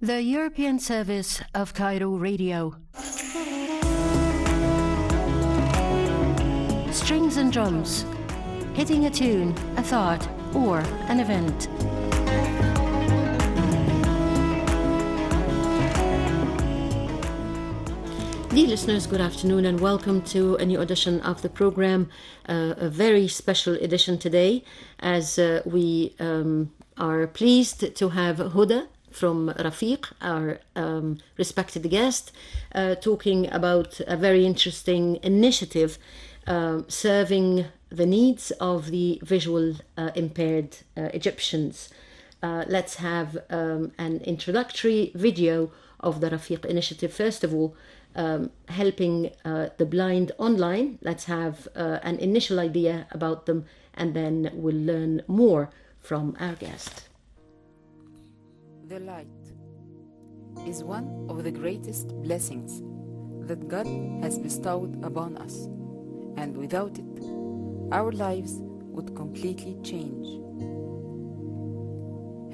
The European service of Cairo Radio. Strings and drums, hitting a tune, a thought, or an event. Dear listeners, good afternoon and welcome to a new edition of the program, a very special edition today, as we are pleased to have Huda from Rafeeq, our respected guest, talking about a very interesting initiative serving the needs of the visual impaired Egyptians. Let's have an introductory video of the Rafeeq initiative. First of all, helping the blind online. Let's have an initial idea about them, and then we'll learn more from our guest. The light is one of the greatest blessings that God has bestowed upon us, and without it, our lives would completely change.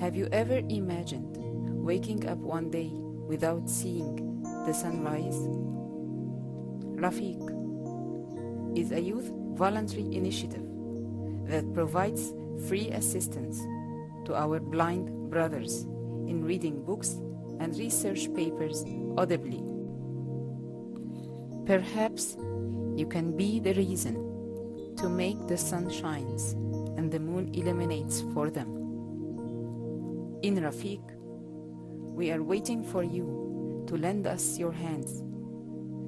Have you ever imagined waking up one day without seeing the sunrise? Rafeeq is a youth voluntary initiative that provides free assistance to our blind brothers in reading books and research papers audibly. Perhaps you can be the reason to make the sun shines and the moon illuminates for them. In Rafeeq, we are waiting for you to lend us your hands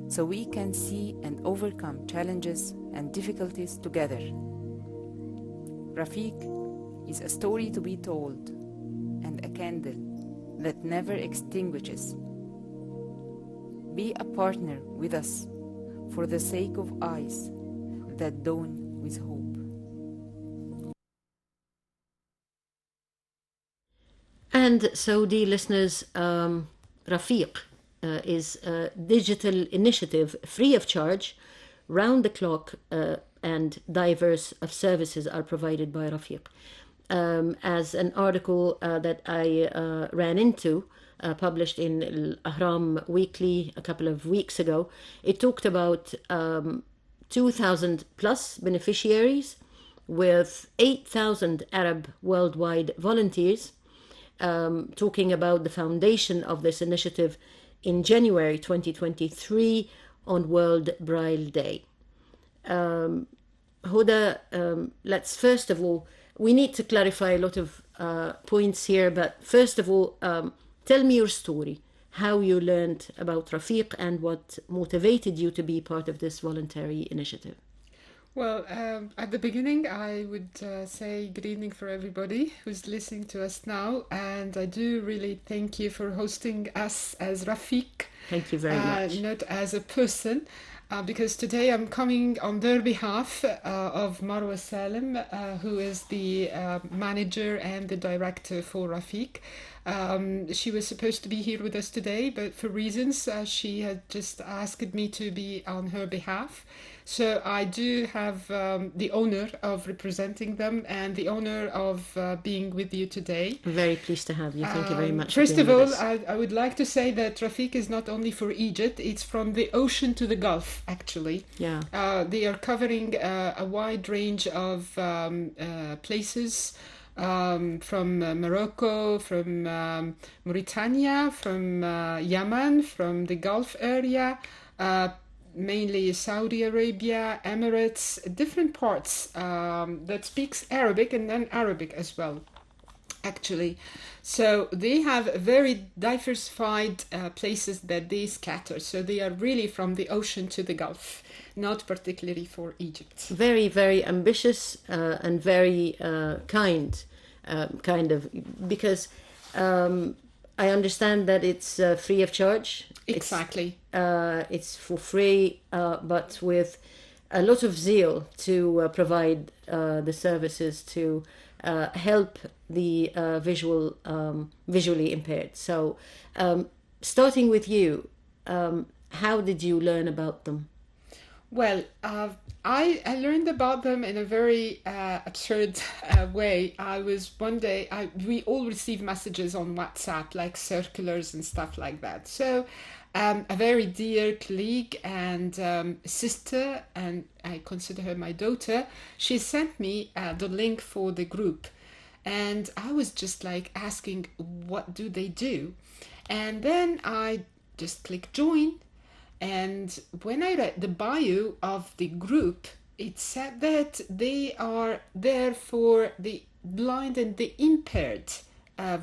so we can see and overcome challenges and difficulties together. Rafeeq is a story to be told and a candle that never extinguishes. Be a partner with us for the sake of eyes that dawn with hope. And so, dear listeners, Rafeeq is a digital initiative free of charge, round the clock, and diverse of services are provided by Rafeeq. As an article that I ran into, published in Al-Ahram Weekly a couple of weeks ago, it talked about 2,000 plus beneficiaries with 8,000 Arab worldwide volunteers, talking about the foundation of this initiative in January 2023 on World Braille Day. Huda, let's first of all, we need to clarify a lot of points here, but first of all, tell me your story, how you learned about Rafeeq and what motivated you to be part of this voluntary initiative. Well, at the beginning, I would say good evening for everybody who's listening to us now. And I do really thank you for hosting us as Rafeeq. Thank you very much. Not as a person. Because today I'm coming on their behalf of Marwa Salim, who is the manager and the director for Rafeeq. She was supposed to be here with us today, but for reasons, she had just asked me to be on her behalf. So I do have the honor of representing them and the honor of being with you today. I'm very pleased to have you. Thank you very much. First of all, I would like to say that Rafeeq is not only for Egypt, it's from the ocean to the Gulf, actually. Yeah. They are covering a wide range of places, from Morocco, from Mauritania, from Yemen, from the Gulf area, mainly Saudi Arabia, Emirates, different parts that speaks Arabic and then Arabic as well, actually. So they have very diversified places that they scatter. So they are really from the ocean to the Gulf, not particularly for Egypt. Very, very ambitious and very kind of, because I understand that it's free of charge. Exactly. It's for free, but with a lot of zeal to provide the services to help the visually impaired. So, starting with you, how did you learn about them? Well, I learned about them in a very absurd way. I was one day, we all receive messages on WhatsApp, like circulars and stuff like that. So a very dear colleague and sister, and I consider her my daughter, she sent me the link for the group. And I was just like asking, what do they do? And then I just click join. And when I read the bio of the group, it said that they are there for the blind and the impaired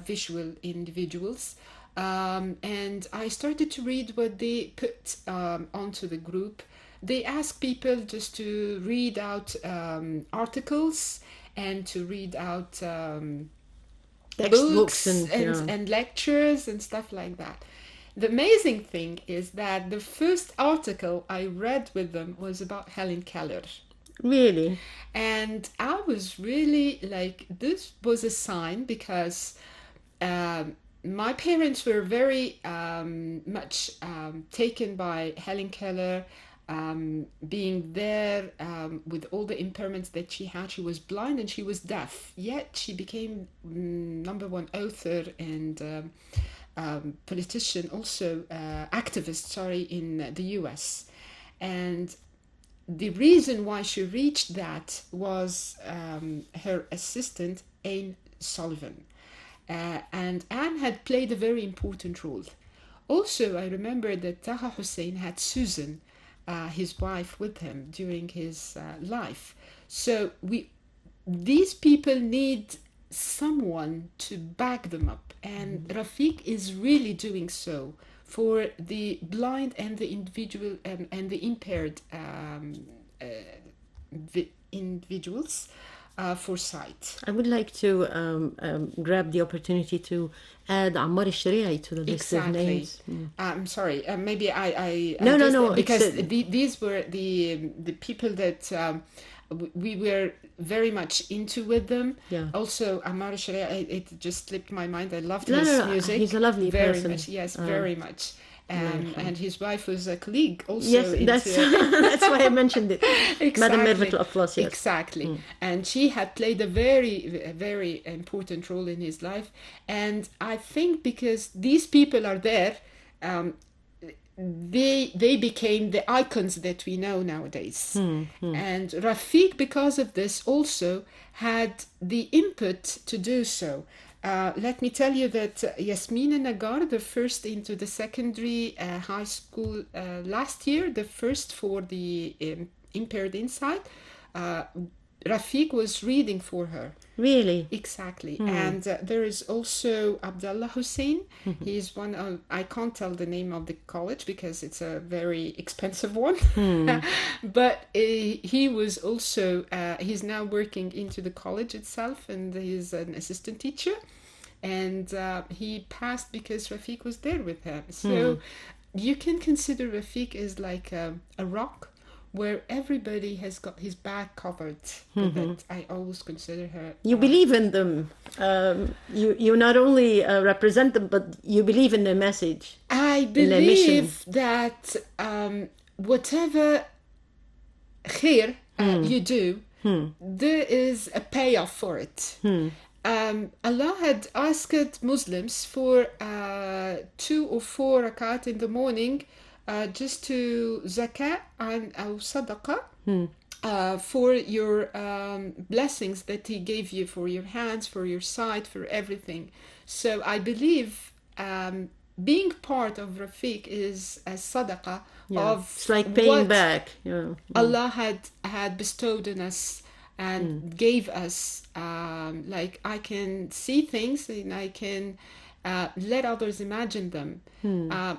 visual individuals. And I started to read what they put onto the group. They ask people just to read out articles and to read out Textbooks books and and lectures and stuff like that. The amazing thing is that the first article I read with them was about Helen Keller. Really? And I was really like, this was a sign because my parents were very much taken by Helen Keller, being there with all the impairments that she had. She was blind and she was deaf, yet she became number one author and politician, also activist, in the US. And the reason why she reached that was her assistant, Anne Sullivan. And Anne had played a very important role. Also, I remember that Taha Hussein had Susan, his wife, with him during his life. So these people need someone to back them up, and Rafik is really doing so for the blind and the individual and the impaired individuals for sight. I would like to grab the opportunity to add Ammar al-Shari'i to the list of names. I'm sorry, maybe I No, because these were the people that we were very much into with them. Yeah. Also, Ammar al-Shari'i, it just slipped my mind. I loved his music. He's a lovely very person. much. Yes, very much. And his wife was a colleague also. Yes, that's why I mentioned it. Exactly. Madam Mervet Al-Aflas, yes. Exactly. And she had played a very important role in his life. And I think because these people are there, they became the icons that we know nowadays. And Rafik, because of this, also had the input to do so. Let me tell you that Yasmina Nagar, the first into the secondary high school last year, the first for the impaired insight, Rafik was reading for her. Really? Exactly. And there is also Abdullah Hussein. He's one of, I can't tell the name of the college because it's a very expensive one. But he was also, he's now working into the college itself, and he's an assistant teacher. And he passed because Rafik was there with him. So you can consider Rafik as like a rock where everybody has got his back covered with it. I always consider her. You believe in them. You not only represent them, but you believe in their message. I believe that whatever khair you do, there is a payoff for it. Allah had asked Muslims for 2 or 4 rakat in the morning, just to zakah and sadaqah, for your blessings that he gave you, for your hands, for your sight, for everything. So I believe being part of Rafiq is a sadaqah of it's like paying back. Allah had bestowed on us and gave us, like I can see things and I can let others imagine them.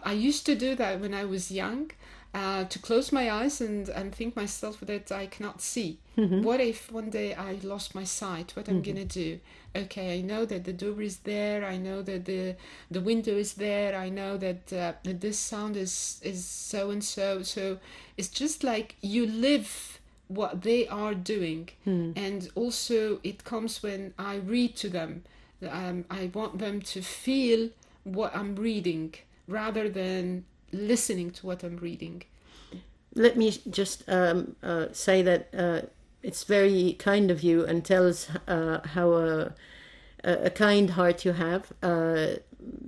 I used to do that when I was young, to close my eyes and think myself that I cannot see. What if one day I lost my sight? What I'm gonna do? Okay, I know that the door is there. I know that the window is there. I know that this sound is so and so. So it's just like you live what they are doing. And also it comes when I read to them. I want them to feel what I'm reading rather than listening to what I'm reading. let me just say that it's very kind of you, and tells how a kind heart you have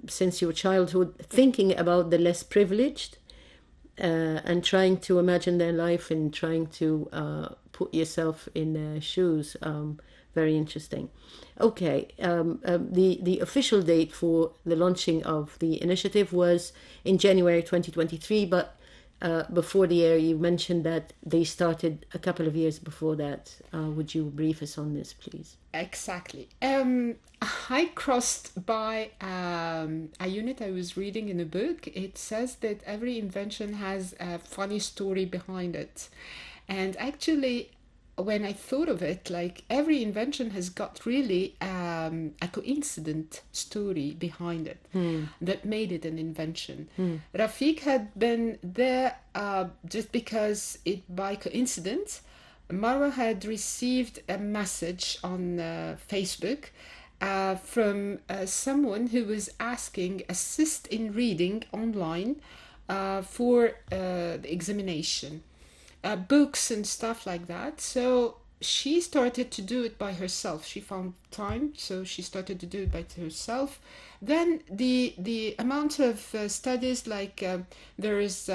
since your childhood, thinking about the less privileged and trying to imagine their life and trying to put yourself in their shoes. Very interesting. Okay, the official date for the launching of the initiative was in January 2023, but before the air you mentioned that they started a couple of years before that. Would you brief us on this, please? Exactly. I crossed by a unit I was reading in a book. It says that every invention has a funny story behind it. And actually, when I thought of it, like every invention has got really a coincident story behind it that made it an invention. Rafik had been there just because by coincidence, Marwa had received a message on Facebook from someone who was asking assist in reading online for the examination. Books and stuff like that. So she started to do it by herself. She found time, so she started to do it by herself. Then the amount of studies, like there is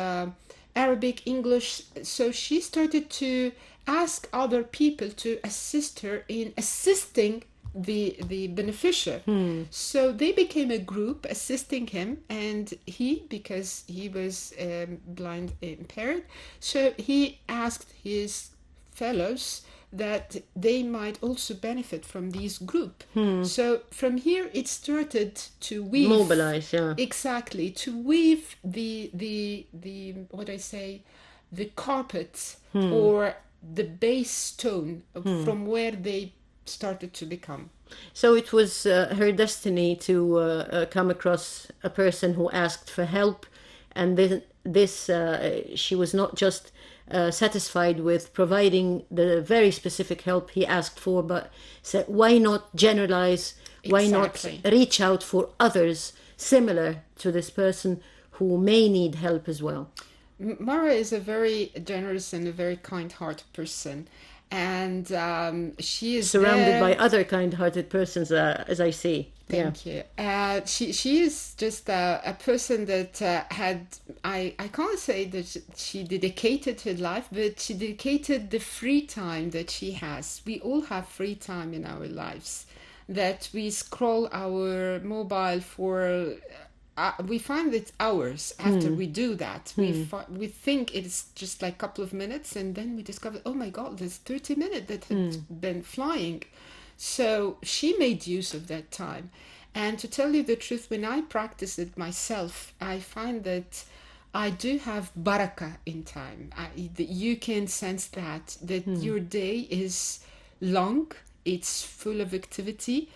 Arabic, English, so she started to ask other people to assist her in assisting the beneficiary. So they became a group assisting him, and he, because he was blind impaired, so he asked his fellows that they might also benefit from this group. So from here it started to weave, Mobilize, yeah. exactly, to weave the what I say, the carpet or the base stone from where they started to become. So it was her destiny to come across a person who asked for help, and this she was not just satisfied with providing the very specific help he asked for, but said, why not generalize? Why Exactly. not reach out for others similar to this person who may need help as well? Mara is a very generous and a very kind-hearted person, and she is Surrounded there. by other kind-hearted persons, as I see. Thank you. She is just a person that had, I can't say that she dedicated her life, but she dedicated the free time that she has. We all have free time in our lives, that we scroll our mobile for. We find it hours after we do that. We think it's just like a couple of minutes, and then we discover, oh my God, there's 30 minutes that had been flying. So she made use of that time. And to tell you the truth, when I practice it myself, I find that I do have baraka in time. You can sense that your day is long, it's full of activity.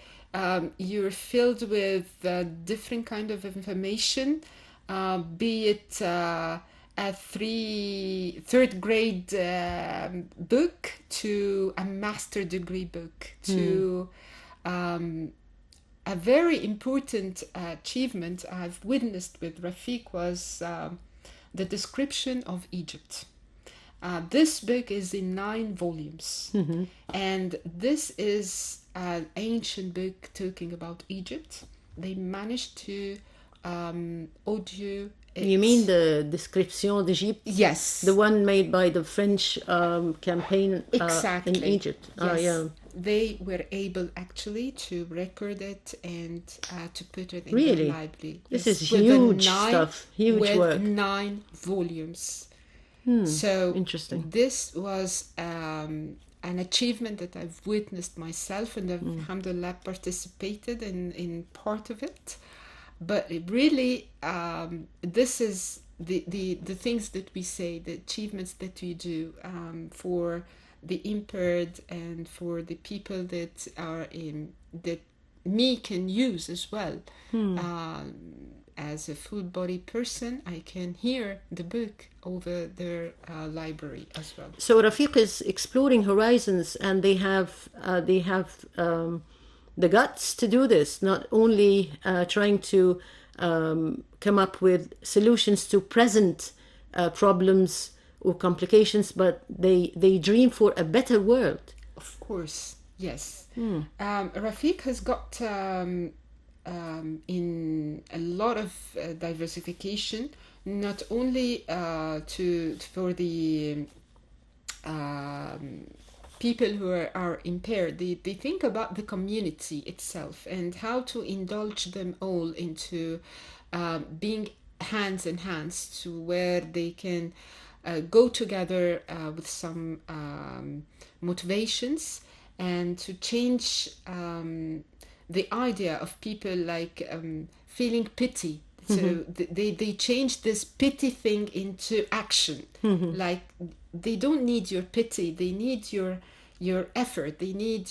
You're filled with different kind of information, be it a third grade book to a master degree book to a very important achievement I've witnessed with Rafik was the description of Egypt. This book is in 9 volumes, and this is an ancient book talking about Egypt. They managed to audio it. You mean the Description d'Égypte? Yes. The one made by the French campaign Exactly. in Egypt. Yes. Yeah. They were able actually to record it and to put it in Really? the library. This Yes, is with huge stuff, huge with work. 9 volumes. So Interesting. this was an achievement that I've witnessed myself, and I've, alhamdulillah, participated in part of it. But it really, this is the things that we say, the achievements that we do for the impaired and for the people that are in, that me can use as well. As a full-body person, I can hear the book over their library as well. So Rafik is exploring horizons, and they have the guts to do this. Not only trying to come up with solutions to present problems or complications, but they dream for a better world. Of course, yes. Rafik has got in a lot of diversification, not only for the people who are impaired. They think about the community itself and how to indulge them all into being hands in hands to where they can go together with some motivations, and to change the idea of people like feeling pity. So they change this pity thing into action. Like, they don't need your pity, they need your effort, they need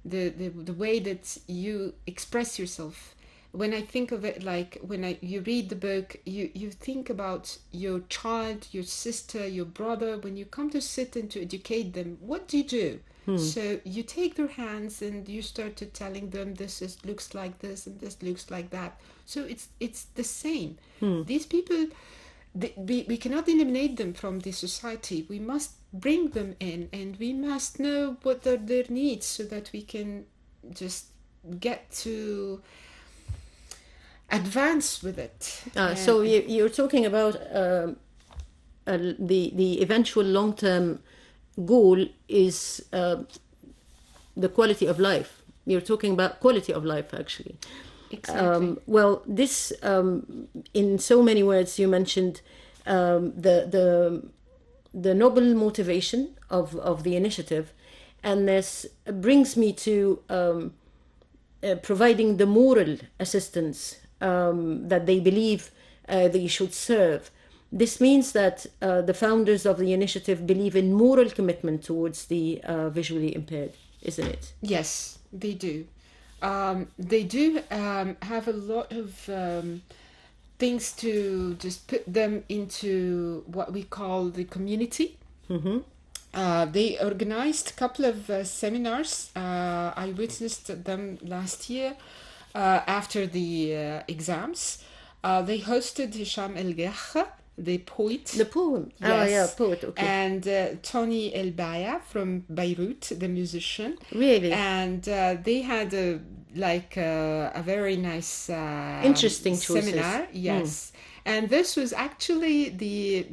the way that you express yourself. When I think of it, like when you read the book, you think about your child, your sister, your brother. When you come to sit and to educate them, what do you do? So you take their hands and you start to telling them looks like this and this looks like that. So it's the same. These people, we cannot eliminate them from the society. We must bring them in, and we must know what are their needs so that we can just get to advance with it. So you're talking about the eventual long-term goal is the quality of life. You're talking about quality of life, actually. Exactly. Well, this in so many words you mentioned the noble motivation of the initiative, and this brings me to providing the moral assistance that they believe they should serve. This means that the founders of the initiative believe in moral commitment towards the visually impaired, isn't it? Yes, they do. They do have a lot of things to just put them into what we call the community. They organized a couple of seminars. I witnessed them last year after the exams. They hosted Hisham El Ghakha, the poet. The poem. Yes. Oh, yeah, poet, okay. And Tony El Baya from Beirut, the musician. Really? And they had a very nice interesting choices. seminar. Yes. And this was actually the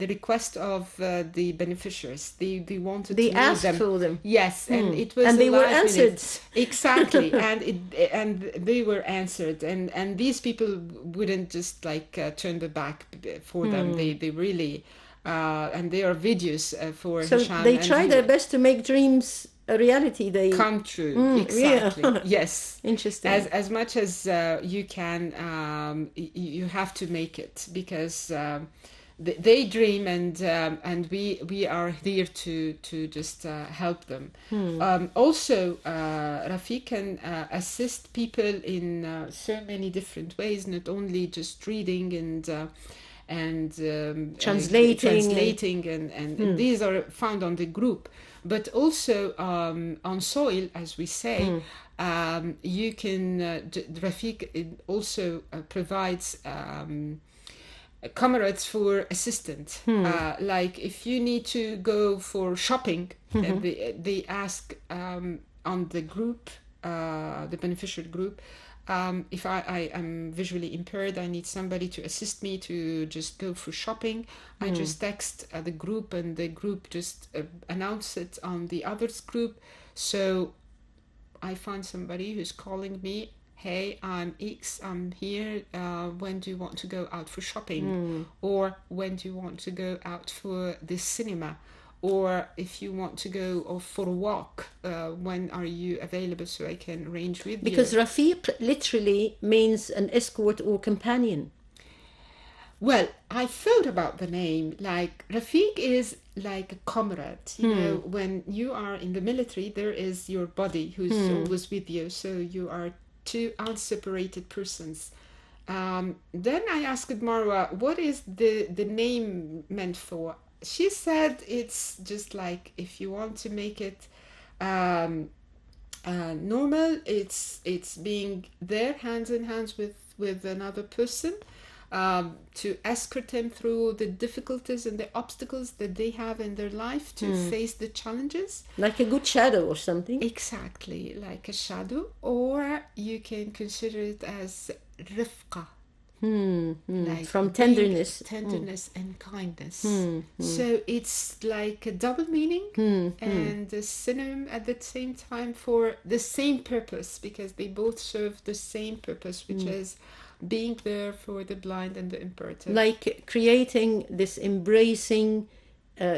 request of the beneficiaries. They wanted They to asked meet them. for them. Yes, and it was And they were live answered. minute. Exactly, and they were answered, and these people wouldn't just turn the back for them. They really and there are videos for So Hisham, they and try he their best to make dreams a reality. They come true. Exactly. Yeah. Yes. Interesting. As much as you can, you have to make it, because they dream, and we are here to just help them. Also, Rafik can assist people in so many different ways, not only just reading and translating and these are found on the group, but also on soil, as we say. You can Rafik also provides comrades for assistance. Like if you need to go for shopping, they ask on the group, the beneficiary group, if I am visually impaired, I need somebody to assist me to just go for shopping. I just text the group, and the group just announce it on the others group. So I find somebody who's calling me, hey, I'm X, I'm here, when do you want to go out for shopping? Or when do you want to go out for the cinema? Or if you want to go for a walk, when are you available so I can arrange with because you? Rafiq literally means an escort or companion. Well, I thought about the name. Like, Rafiq is like a comrade. You know, when you are in the military, there is your buddy who's always with you. So you are two unseparated persons. Then I asked Marwa, what is the name meant for? She said it's just like, if you want to make it normal, it's being there hands in hands with another person. to escort them through the difficulties and the obstacles that they have in their life, to face the challenges. Like a good shadow or something. Exactly, like a shadow, or you can consider it as rifqa, like From tenderness. tenderness and kindness. So it's like a double meaning and a synonym at the same time for the same purpose, because they both serve the same purpose, which is being there for the blind and the imperative. Like creating this embracing,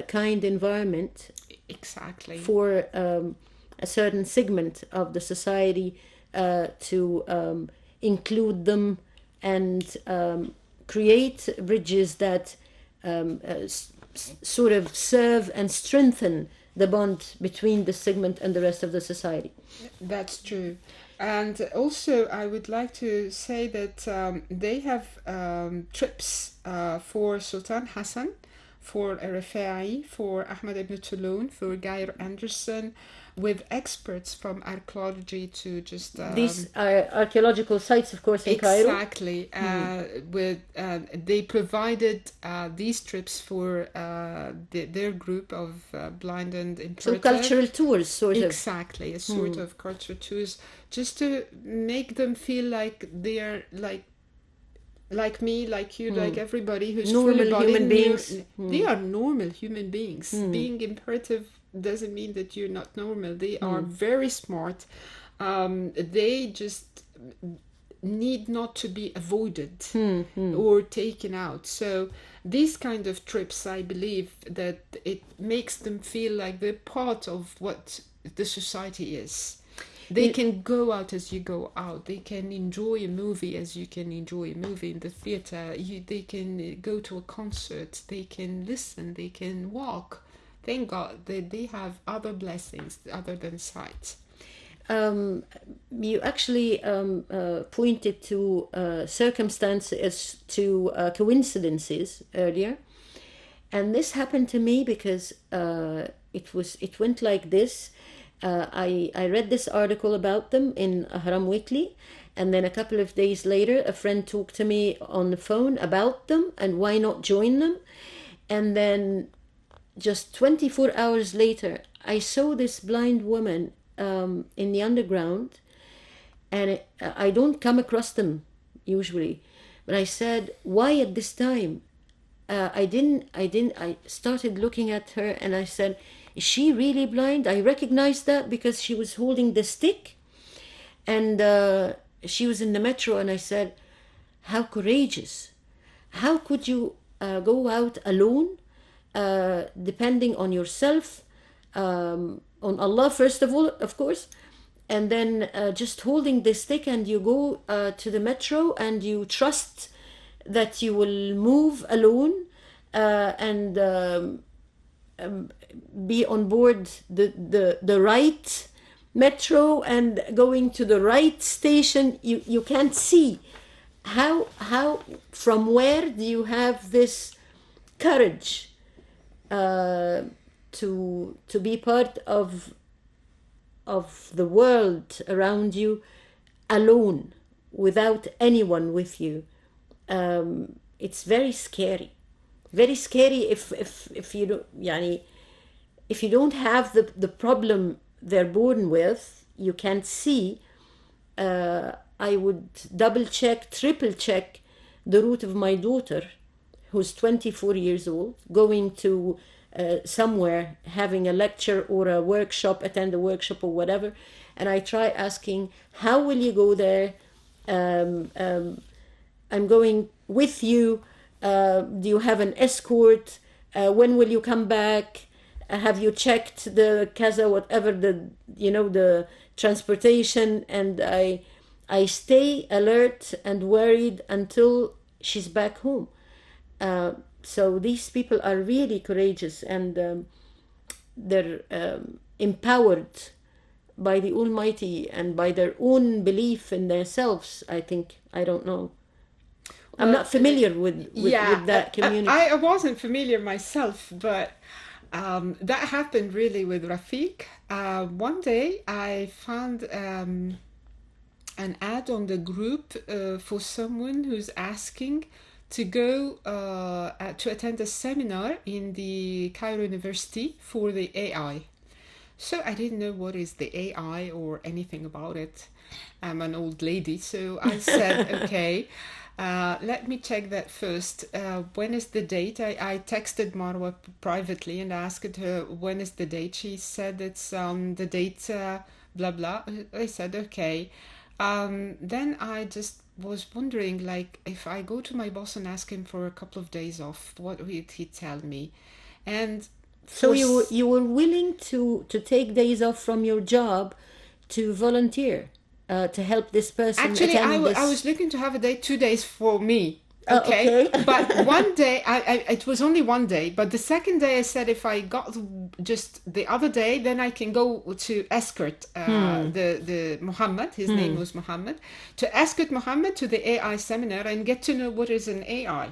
kind environment. Exactly. For a certain segment of the society, to include them and create bridges that sort of serve and strengthen the bond between the segment and the rest of the society. That's true. And also, I would like to say that they have trips for Sultan Hassan, for Rafai, for Ahmed ibn Tulun, for Geir Anderson, with experts from archaeology to just... These are archaeological sites, of course, in Cairo. Exactly. They provided these trips for their group of blind and imperative. So cultural tours, sort of. Exactly, a sort of cultural tours, just to make them feel like they're like me, like you, like everybody who's normal fully bodied. Human beings. They are normal human beings. Being imperative doesn't mean that you're not normal. They are very smart. They just need not to be avoided or taken out. So these kind of trips, I believe that it makes them feel like they're part of what the society is. They can go out as you go out. They can enjoy a movie as you can enjoy a movie in the theater. They can go to a concert. They can listen. They can walk. Thank God that they have other blessings other than sight. You actually pointed to circumstances, to coincidences earlier, and this happened to me because it went like this. I read this article about them in Ahram Weekly, and then a couple of days later a friend talked to me on the phone about them and why not join them, and then just 24 hours later I saw this blind woman in the underground, and I don't come across them usually, but I said, why at this time? I started looking at her and I said, is she really blind? I recognized that because she was holding the stick, and she was in the metro, and I said, how courageous. How could you go out alone, depending on yourself, on Allah first of all, of course, and then just holding the stick, and you go to the metro and you trust that you will move alone and be on board the right metro and going to the right station. You can't see how from where do you have this courage to be part of the world around you alone, without anyone with you. It's very scary. Very scary if you don't, يعني, if you don't have the problem they're born with, you can't see. I would double check, triple check the route of my daughter, who's 24 years old, going to somewhere, having a lecture or a workshop, attend a workshop or whatever, and I try asking, how will you go there? I'm going with you. Do you have an escort? When will you come back? Have you checked the kaza, whatever the transportation? And I stay alert and worried until she's back home. So these people are really courageous, and they're empowered by the Almighty and by their own belief in themselves, I think. I don't know. I'm not familiar with that community. I wasn't familiar myself, but that happened really with Rafik. One day I found an ad on the group for someone who's asking to go to attend a seminar in the Cairo University for the AI. So I didn't know what is the AI or anything about it. I'm an old lady, so I said, okay, let me check that first. When is the date? I texted Marwa privately and asked her, when is the date? She said it's the date, blah, blah. I said, okay. Then I just was wondering, like, if I go to my boss and ask him for a couple of days off, what would he tell me? And So you were willing to take days off from your job to volunteer to help this person actually, attend this. I was looking to have a day, 2 days for me. Okay. But one day, it was only one day. But the second day, I said if I got just the other day, then I can go to escort the Muhammad. His name was Muhammad. To escort Muhammad to the AI seminar and get to know what is an AI.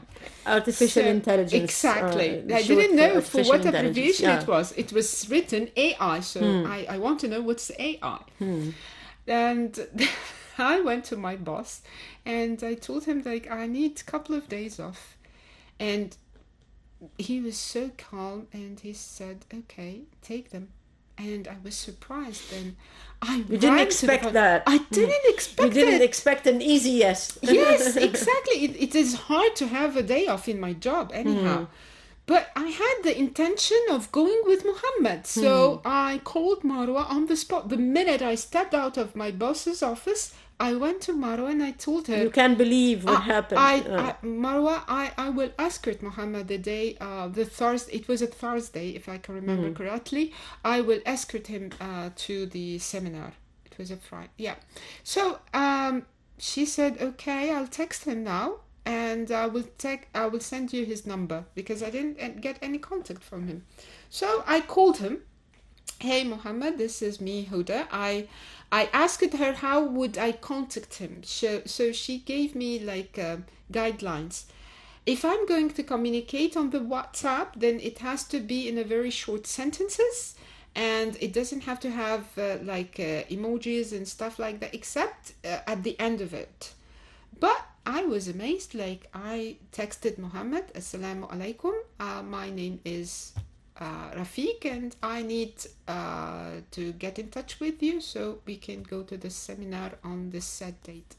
Artificial intelligence. Exactly. I short didn't know for artificial what intelligence, abbreviation yeah. it was. It was written AI, so I want to know what's AI. And I went to my boss and I told him, like, I need a couple of days off. And he was so calm and he said, okay, take them. And I was surprised. And You didn't expect that. I didn't expect You didn't it. expect an easy yes. Yes, exactly. It is hard to have a day off in my job anyhow. But I had the intention of going with Muhammad. So I called Marwa on the spot. The minute I stepped out of my boss's office, I went to Marwa and I told her, You can't believe what happened. Marwa, I will escort Muhammad the day, the Thursday, it was a Thursday, if I can remember correctly. I will escort him to the seminar. It was a Friday, yeah. So she said, okay, I'll text him now. And I will send you his number because I didn't get any contact from him. So I called him. Hey, Muhammad, this is me, Huda. I asked her how would I contact him. So she gave me like guidelines. If I'm going to communicate on the WhatsApp, then it has to be in a very short sentences. And it doesn't have to have emojis and stuff like that, except at the end of it. But I was amazed. Like, I texted Muhammad, Assalamu alaikum. My name is Rafik, and I need to get in touch with you so we can go to the seminar on this set date.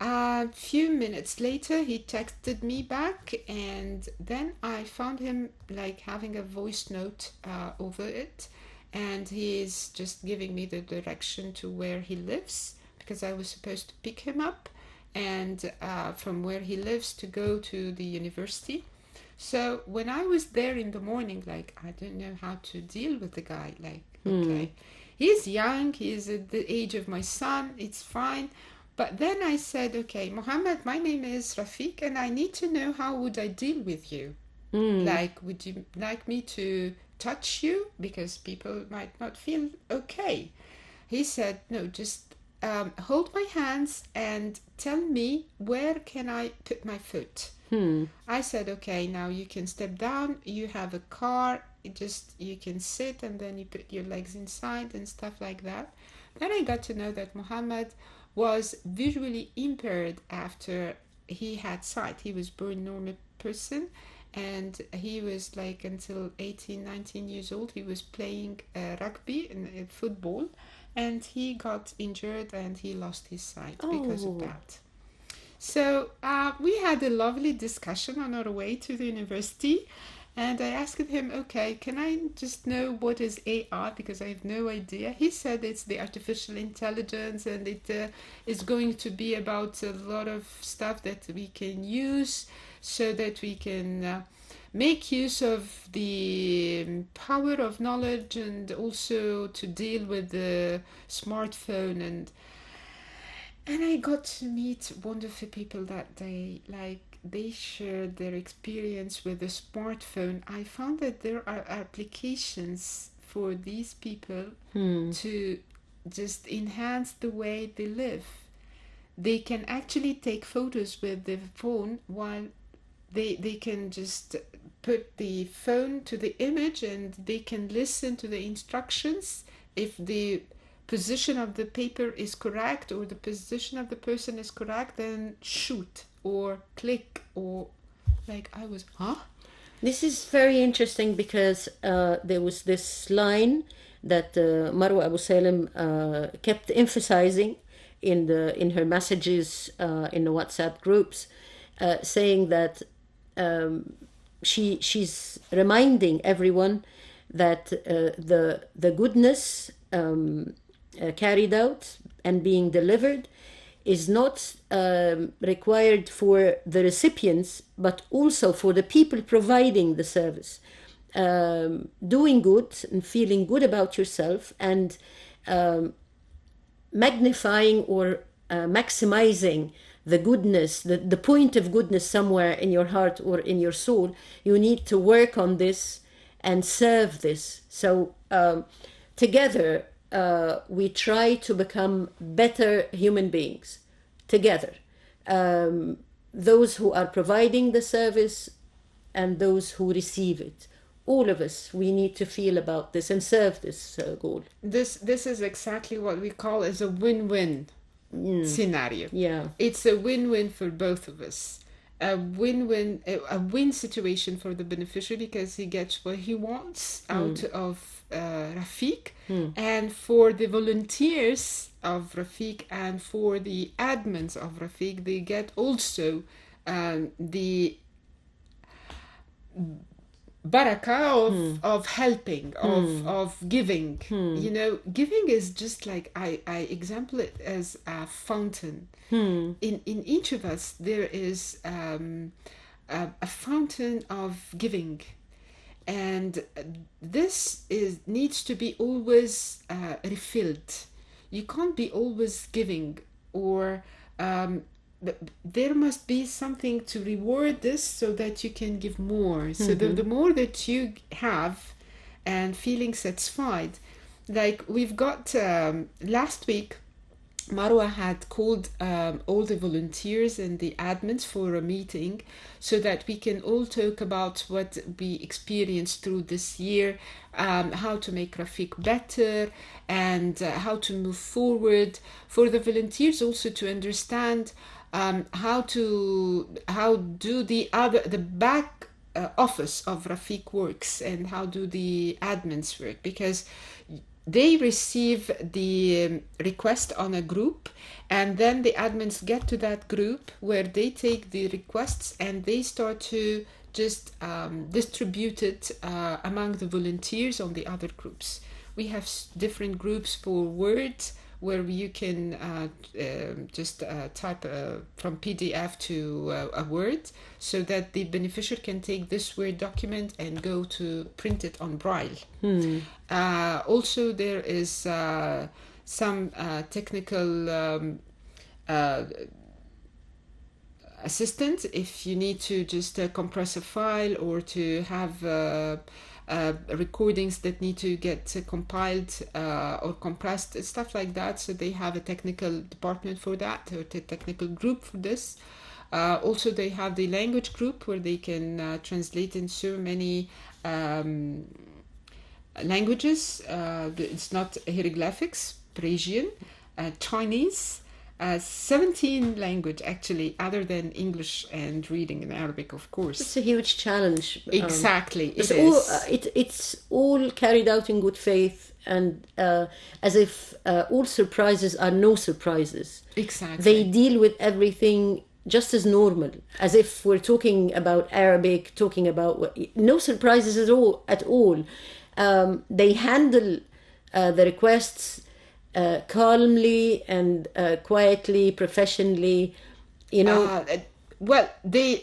A few minutes later, he texted me back, and then I found him like having a voice note over it, and he is just giving me the direction to where he lives because I was supposed to pick him up. And from where he lives to go to the university. So when I was there in the morning, like, I didn't know how to deal with the guy. Like, okay, he's young, he's at the age of my son, it's fine. But then I said, okay, Muhammad, my name is Rafik, and I need to know how would I deal with you? Like, would you like me to touch you? Because people might not feel okay. He said, no, just hold my hands and tell me where can I put my foot. I said, okay, now you can step down, you have a car, you can sit and then you put your legs inside and stuff like that. Then I got to know that Muhammad was visually impaired after he had sight. He was born normal person, and he was like until 18, 19 years old, he was playing rugby and football. And he got injured and he lost his sight because of that. So we had a lovely discussion on our way to the university. And I asked him, okay, can I just know what is AI? Because I have no idea. He said it's the artificial intelligence, and it is going to be about a lot of stuff that we can use so that we can make use of the power of knowledge, and also to deal with the smartphone. And I got to meet wonderful people that day. Like, they shared their experience with the smartphone. I found that there are applications for these people to just enhance the way they live. They can actually take photos with the phone while they can just put the phone to the image, and they can listen to the instructions. If the position of the paper is correct or the position of the person is correct, then shoot or click or like I was, huh? This is very interesting because there was this line that Marwa Abu Salim kept emphasizing in her messages in the WhatsApp groups, saying that she's reminding everyone that the goodness carried out and being delivered is not required for the recipients, but also for the people providing the service. Doing good and feeling good about yourself and magnifying or maximizing the goodness, the point of goodness somewhere in your heart or in your soul, you need to work on this and serve this. So together, we try to become better human beings together. Those who are providing the service and those who receive it. All of us, we need to feel about this and serve this goal. This is exactly what we call as a win-win scenario. Yeah. It's a win-win for both of us. A win situation for the beneficiary because he gets what he wants out of Rafik, and for the volunteers of Rafik and for the admins of Rafik, they get also the barakah of helping, of giving. You know, giving is just like I example it as a fountain. In each of us there is a fountain of giving, and this needs to be always refilled. You can't be always giving, or there must be something to reward this so that you can give more. So the more that you have and feeling satisfied, like we've got last week, Marwa had called all the volunteers and the admins for a meeting so that we can all talk about what we experienced through this year, how to make Rafik better, and how to move forward. For the volunteers also to understand how do the back office of Rafik works and how do the admins work, because they receive the request on a group, and then the admins get to that group where they take the requests and they start to just distribute it among the volunteers on the other groups. We have different groups for words where you can just type from PDF to a Word, so that the beneficiary can take this Word document and go to print it on Braille. Also, there is some technical assistance if you need to just compress a file or to have recordings that need to get compiled or compressed, stuff like that. So they have a technical department for that, or a technical group for this. Also, they have the language group where they can translate in so many languages. It's not hieroglyphics, Persian, Chinese, 17 language actually, other than English and reading in Arabic, of course. It's a huge challenge. Exactly, it's all carried out in good faith, and as if all surprises are no surprises. Exactly. They deal with everything just as normal, as if we're talking about Arabic, talking about no surprises at all. They handle the requests calmly and quietly, professionally, you know. Well, they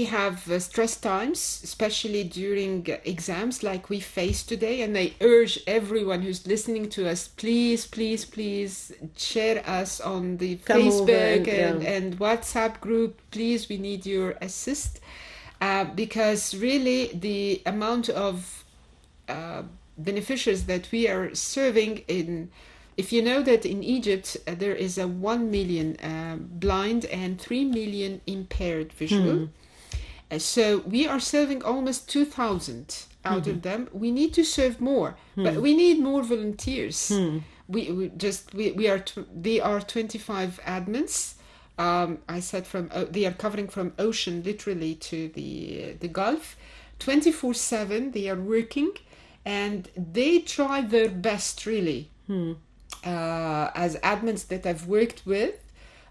have stress times, especially during exams like we face today, and I urge everyone who's listening to us, please share us on the Facebook and WhatsApp group. Please, we need your assist, because really the amount of beneficiaries that we are serving in, if you know that in Egypt there is a 1 million blind and 3 million impaired visual, so we are serving almost 2,000 out of them. We need to serve more, but we need more volunteers. They are 25 admins. I said they are covering from ocean literally to the Gulf. 24/7 they are working, and they try their best really as admins that I've worked with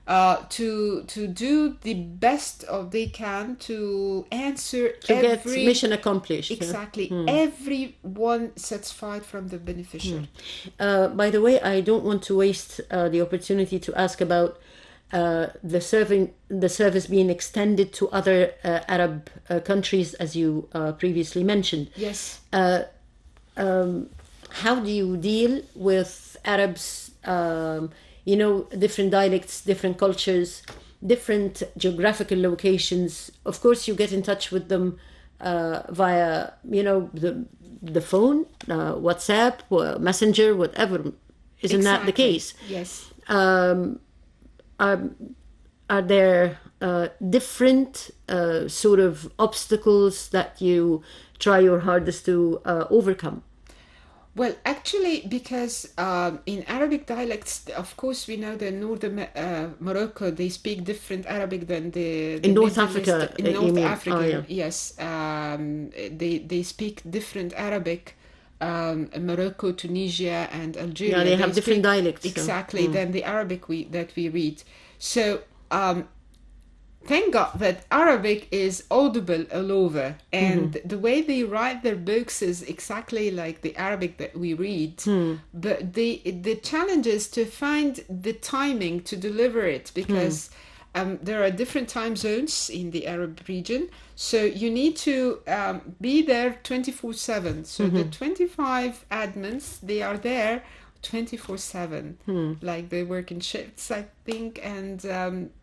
to do the best of they can to answer get mission accomplished. Exactly. Everyone satisfied from the beneficiary. By the way, I don't want to waste the opportunity to ask about the service being extended to other Arab countries, as you previously mentioned. Yes. How do you deal with Arabs, different dialects, different cultures, different geographical locations? Of course, you get in touch with them via, the phone, WhatsApp, Messenger, whatever. Isn't that the case? Yes. Are there different sort of obstacles that you try your hardest to overcome? Well, actually, because in Arabic dialects, of course, we know that northern Morocco, they speak different Arabic than the in North Africa. In North Africa, oh, yeah. Yes, they speak different Arabic. Morocco, Tunisia, and Algeria. Yeah, they have different dialects. Exactly, than the Arabic that we read. So, thank God that Arabic is audible all over, and the way they write their books is exactly like the Arabic that we read. But the challenge is to find the timing to deliver it, because there are different time zones in the Arab region. So you need to be there 24/7. So the 25 admins, they are there 24/7. Like they work in shifts, I think, and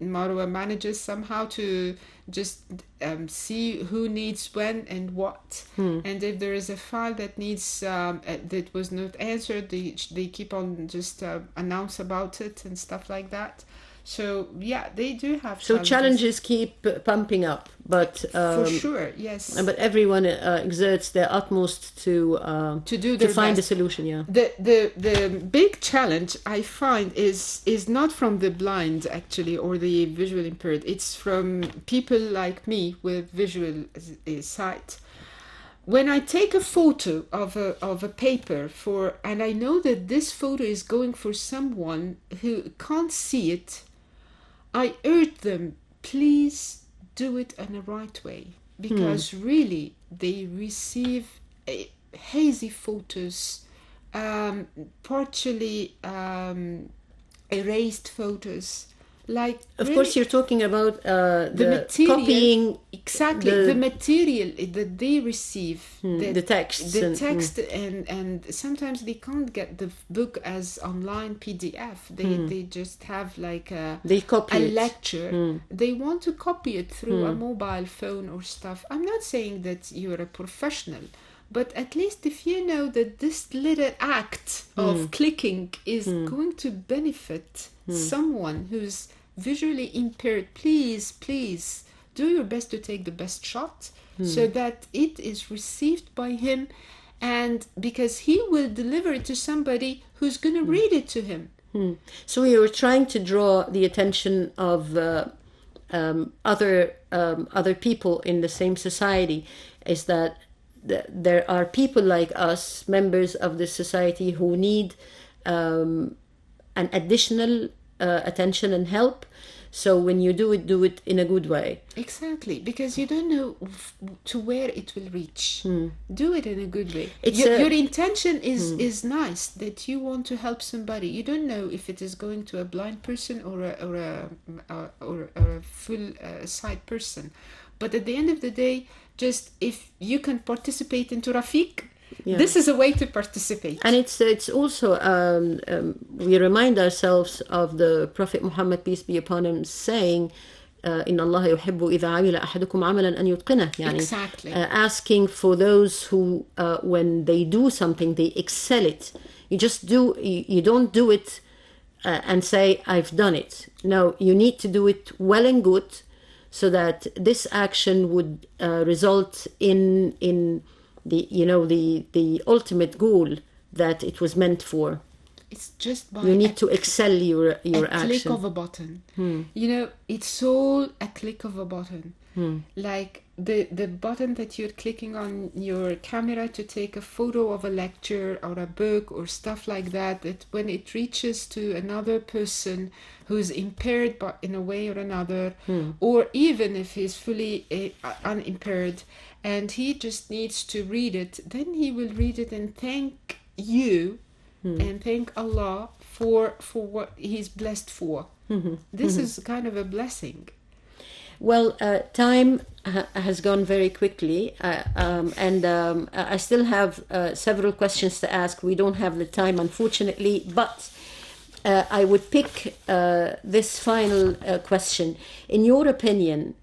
Marwa manages somehow to just see who needs when and what. And if there is a file that needs that was not answered, they keep on just announce about it and stuff like that. So yeah, they do have challenges keep pumping up, but for sure, yes. But everyone exerts their utmost to find a solution. Yeah. The big challenge I find is not from the blind actually or the visually impaired. It's from people like me with visual sight. When I take a photo of a paper and I know that this photo is going for someone who can't see it, I urge them, please do it in the right way, because really they receive hazy photos, partially erased photos. Like of really, course you're talking about the material, copying exactly the material that they receive, the text and sometimes they can't get the book as online PDF. They just have like a lecture. They want to copy it through a mobile phone or stuff. I'm not saying that you're a professional, but at least if you know that this little act of clicking is going to benefit someone who's visually impaired, please do your best to take the best shot so that it is received by him, and because he will deliver it to somebody who's going to read it to him. So you were trying to draw the attention of other people in the same society, is that there are people like us, members of the society, who need an additional attention and help. So when you do it in a good way. Exactly, because you don't know to where it will reach. Do it in a good way. Your intention is nice, that you want to help somebody. You don't know if it is going to a blind person or a full sight person. But at the end of the day, just if you can participate into Rafik, this is a way to participate. And it's also we remind ourselves of the Prophet Muhammad, peace be upon him, saying إن الله يحب إذا عمل أحدكم عملا أن يتقنه. يعني exactly. Asking for those who when they do something they excel it. You don't do it and say I've done it. No, you need to do it well and good, so that this action would result in the ultimate goal that it was meant for. It's just by You need to excel your a click action. of a button. You know, it's all a click of a button. Like the button that you're clicking on your camera to take a photo of a lecture or a book or stuff like that, that when it reaches to another person who's impaired but in a way or another, or even if he's fully unimpaired, and he just needs to read it, then he will read it and thank you and thank Allah for what he's blessed for. This is kind of a blessing. Well, time has gone very quickly, and I still have several questions to ask. We don't have the time, unfortunately, but I would pick this final question. In your opinion,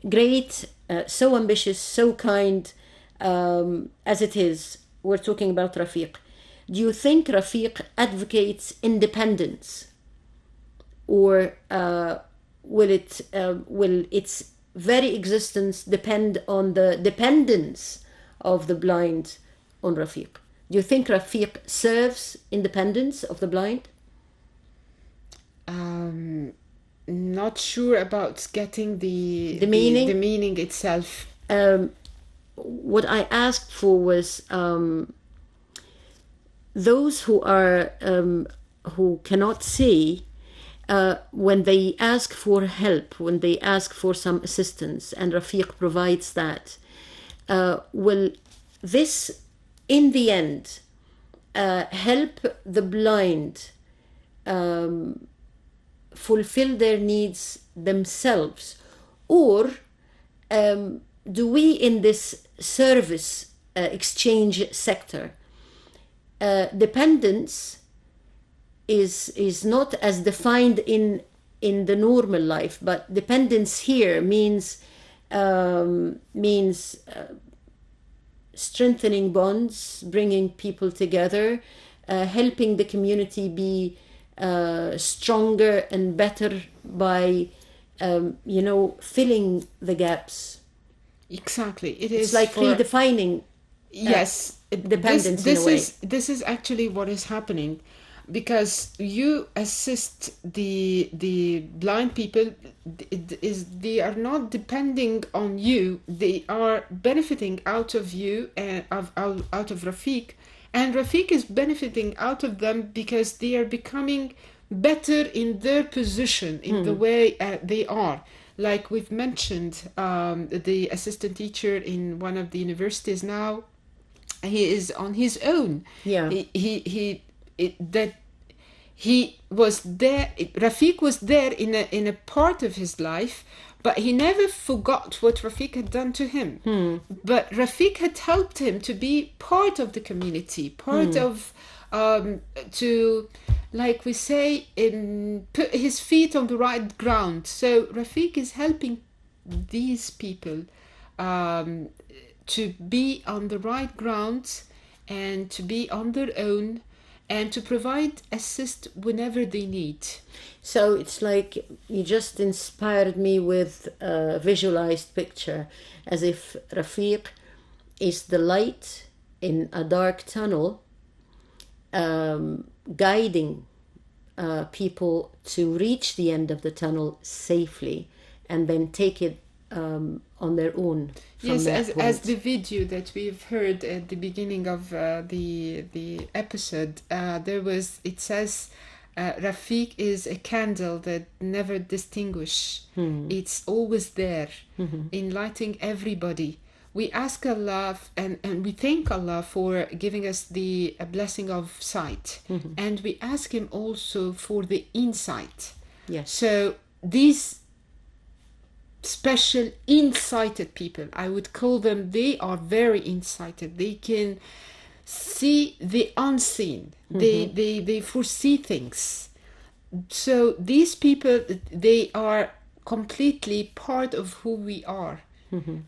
great, so ambitious, so kind as it is, we're talking about Rafiq. Do you think Rafiq advocates independence, or will its very existence depend on the dependence of the blind on Rafiq? Do you think Rafiq serves independence of the blind? Not sure about getting the meaning? the meaning itself. What I asked for was those who are who cannot see, when they ask for help, when they ask for some assistance, and Rafiq provides that, will this in the end help the blind fulfill their needs themselves, or do we in this service exchange sector, dependence is not as defined in the normal life, but dependence here means strengthening bonds, bringing people together, helping the community be stronger and better by filling the gaps. Exactly, It's like redefining yes, dependence this in a way. This is actually what is happening, because you assist the blind people. They are not depending on you, they are benefiting out of you and out of Rafiq, and Rafiq is benefiting out of them because they are becoming better in their position, in the way they are. Like we've mentioned, the assistant teacher in one of the universities now, he is on his own. Yeah. He was there. Rafiq was there in a part of his life, but he never forgot what Rafiq had done to him. But Rafiq had helped him to be part of the community, part of to, like we say, put his feet on the right ground. So Rafiq is helping these people to be on the right ground and to be on their own and to provide assist whenever they need. So it's like you just inspired me with a visualized picture, as if Rafiq is the light in a dark tunnel, guiding people to reach the end of the tunnel safely and then take it on their own. Yes, as the video that we've heard at the beginning of the episode, it says Rafiq is a candle that never distinguishes. It's always there, enlightening everybody. We ask Allah and we thank Allah for giving us the blessing of sight, and we ask Him also for the insight. Yes. So these special insighted people, I would call them, they are very insighted. They can see the unseen. They foresee things. So these people, they are completely part of who we are.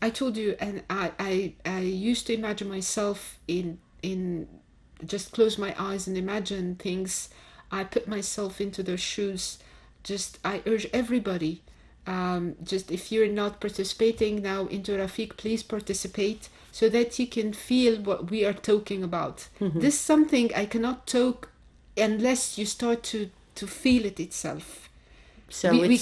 I told you, and I used to imagine myself in just close my eyes and imagine things. I put myself into their shoes. I urge everybody, just if you're not participating now into Rafiq, please participate so that you can feel what we are talking about. This is something I cannot talk unless you start to feel it itself. So we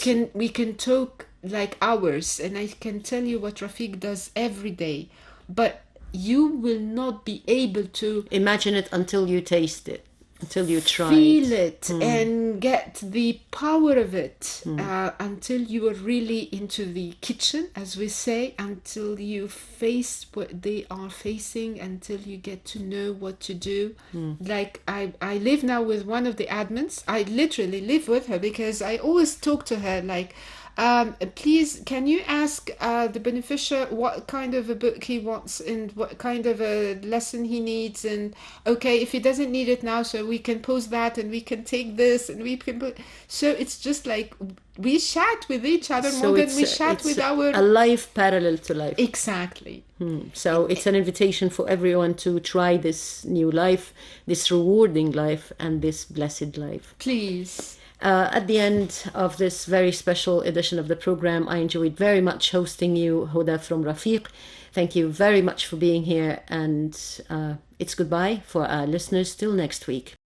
can talk like hours, and I can tell you what Rafik does every day, but you will not be able to imagine it until you taste it, until you try feel it and get the power of it, until you are really into the kitchen, as we say, until you face what they are facing, until you get to know what to do. Like I live now with one of the admins. I literally live with her because I always talk to her like, please, can you ask the beneficiary what kind of a book he wants and what kind of a lesson he needs, and okay, if he doesn't need it now, so we can pause that and we can take this and we can put. So it's just like we chat with each other more than we chat with our a life parallel to life. Exactly. So it's an invitation for everyone to try this new life, this rewarding life, and this blessed life. Please. At the end of this very special edition of the program, I enjoyed very much hosting you, Huda from Rafik. Thank you very much for being here, and it's goodbye for our listeners till next week.